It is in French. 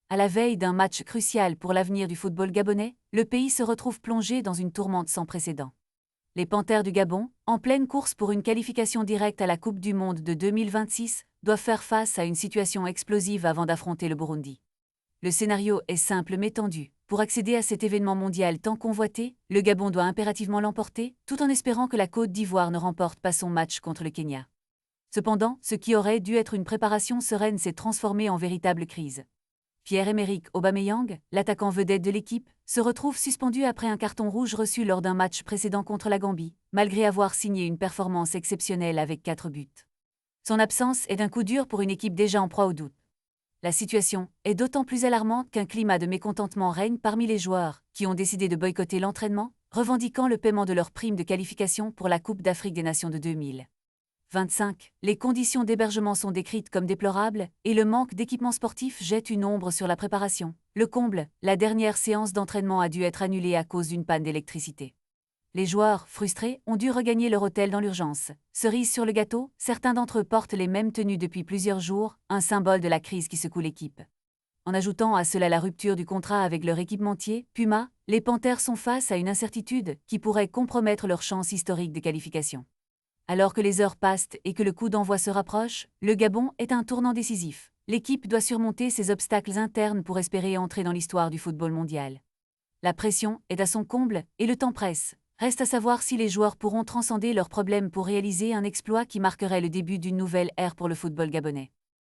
À la veille d'un match crucial pour l'avenir du football gabonais, le pays se retrouve plongé dans une tourmente sans précédent. Les Panthères du Gabon, en pleine course pour une qualification directe à la Coupe du Monde de 2026, doivent faire face à une situation explosive avant d'affronter le Burundi. Le scénario est simple mais tendu. Pour accéder à cet événement mondial tant convoité, le Gabon doit impérativement l'emporter, tout en espérant que la Côte d'Ivoire ne remporte pas son match contre le Kenya. Cependant, ce qui aurait dû être une préparation sereine s'est transformé en véritable crise. Pierre-Emerick Aubameyang, l'attaquant vedette de l'équipe, se retrouve suspendu après un carton rouge reçu lors d'un match précédent contre la Gambie, malgré avoir signé une performance exceptionnelle avec 4 buts. Son absence est un coup dur pour une équipe déjà en proie au doute. La situation est d'autant plus alarmante qu'un climat de mécontentement règne parmi les joueurs, qui ont décidé de boycotter l'entraînement, revendiquant le paiement de leur prime de qualification pour la Coupe d'Afrique des Nations de 2025. Les conditions d'hébergement sont décrites comme déplorables et le manque d'équipement sportif jette une ombre sur la préparation. Le comble, la dernière séance d'entraînement a dû être annulée à cause d'une panne d'électricité. Les joueurs, frustrés, ont dû regagner leur hôtel dans l'urgence. Cerise sur le gâteau, certains d'entre eux portent les mêmes tenues depuis plusieurs jours, un symbole de la crise qui secoue l'équipe. En ajoutant à cela la rupture du contrat avec leur équipementier, Puma, les Panthères sont face à une incertitude qui pourrait compromettre leur chance historique de qualification. Alors que les heures passent et que le coup d'envoi se rapproche, le Gabon est à un tournant décisif. L'équipe doit surmonter ses obstacles internes pour espérer entrer dans l'histoire du football mondial. La pression est à son comble et le temps presse. Reste à savoir si les joueurs pourront transcender leurs problèmes pour réaliser un exploit qui marquerait le début d'une nouvelle ère pour le football gabonais.